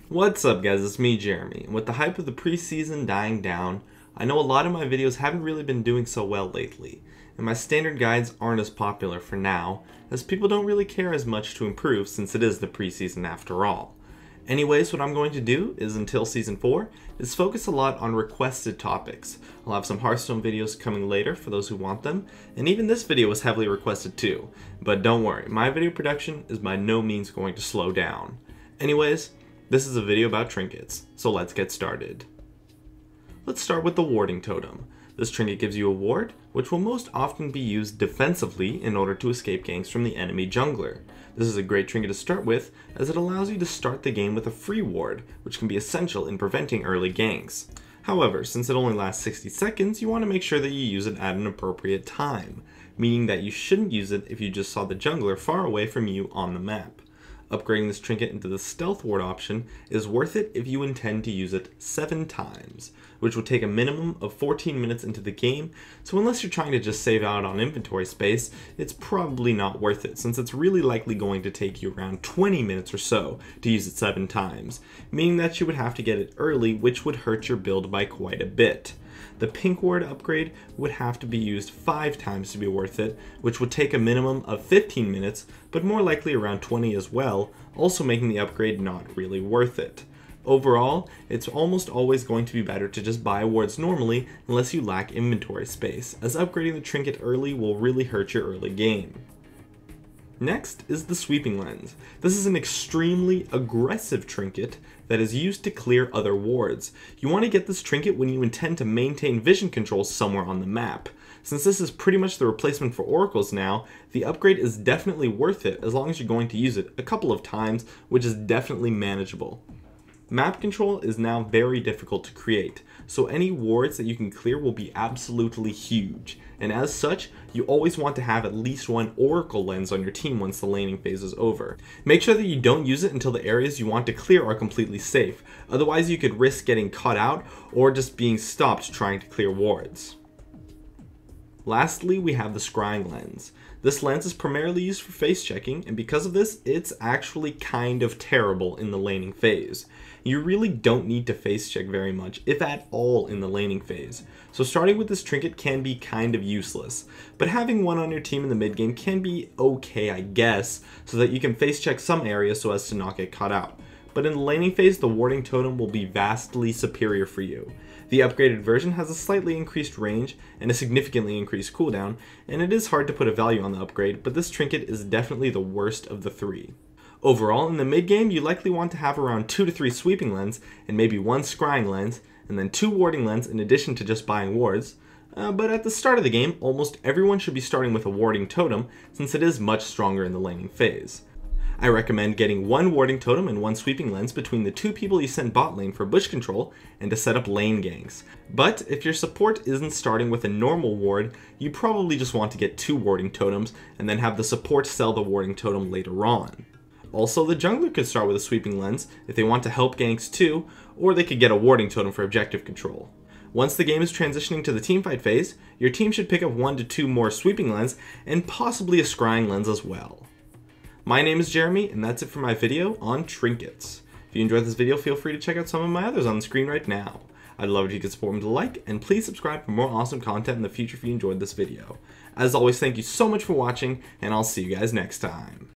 What's up guys, it's me Jeremy, and with the hype of the preseason dying down, I know a lot of my videos haven't really been doing so well lately, and my standard guides aren't as popular for now, as people don't really care as much to improve since it is the preseason after all. Anyways, what I'm going to do is, until Season 4, is focus a lot on requested topics. I'll have some Hearthstone videos coming later for those who want them, and even this video was heavily requested too. But don't worry, my video production is by no means going to slow down. Anyways, this is a video about trinkets, so let's get started. Let's start with the warding totem. This trinket gives you a ward, which will most often be used defensively in order to escape ganks from the enemy jungler. This is a great trinket to start with, as it allows you to start the game with a free ward, which can be essential in preventing early ganks. However, since it only lasts 60 seconds, you want to make sure that you use it at an appropriate time, meaning that you shouldn't use it if you just saw the jungler far away from you on the map. Upgrading this trinket into the stealth ward option is worth it if you intend to use it 7 times, which will take a minimum of 14 minutes into the game, so unless you're trying to just save out on inventory space, it's probably not worth it, since it's really likely going to take you around 20 minutes or so to use it 7 times, meaning that you would have to get it early, which would hurt your build by quite a bit. The pink ward upgrade would have to be used 5 times to be worth it, which would take a minimum of 15 minutes, but more likely around 20 as well, also making the upgrade not really worth it. Overall, it's almost always going to be better to just buy wards normally unless you lack inventory space, as upgrading the trinket early will really hurt your early game. Next is the sweeping lens. This is an extremely aggressive trinket that is used to clear other wards. You want to get this trinket when you intend to maintain vision control somewhere on the map. Since this is pretty much the replacement for oracles now, the upgrade is definitely worth it as long as you're going to use it a couple of times, which is definitely manageable. Map control is now very difficult to create, so any wards that you can clear will be absolutely huge, and as such, you always want to have at least one oracle lens on your team once the laning phase is over. Make sure that you don't use it until the areas you want to clear are completely safe, otherwise you could risk getting caught out or just being stopped trying to clear wards. Lastly, we have the scrying lens. This lens is primarily used for face checking, and because of this, it's actually kind of terrible in the laning phase. You really don't need to face check very much, if at all, in the laning phase. So starting with this trinket can be kind of useless, but having one on your team in the mid game can be okay, I guess, so that you can face check some areas so as to not get caught out. But in the laning phase, the warding totem will be vastly superior for you. The upgraded version has a slightly increased range and a significantly increased cooldown, and it is hard to put a value on the upgrade, but this trinket is definitely the worst of the 3. Overall, in the mid game, you likely want to have around 2 to 3 sweeping lens, and maybe 1 scrying lens, and then 2 warding lens in addition to just buying wards. But at the start of the game, almost everyone should be starting with a warding totem, since it is much stronger in the laning phase. I recommend getting 1 warding totem and 1 sweeping lens between the 2 people you send bot lane for bush control and to set up lane ganks. But if your support isn't starting with a normal ward, you probably just want to get 2 warding totems and then have the support sell the warding totem later on. Also, the jungler could start with a sweeping lens if they want to help ganks too, or they could get a warding totem for objective control. Once the game is transitioning to the teamfight phase, your team should pick up 1 to 2 more sweeping lens and possibly a scrying lens as well. My name is Jeremy, and that's it for my video on trinkets. If you enjoyed this video, feel free to check out some of my others on the screen right now. I'd love it if you could support me with a like, and please subscribe for more awesome content in the future if you enjoyed this video. As always, thank you so much for watching, and I'll see you guys next time.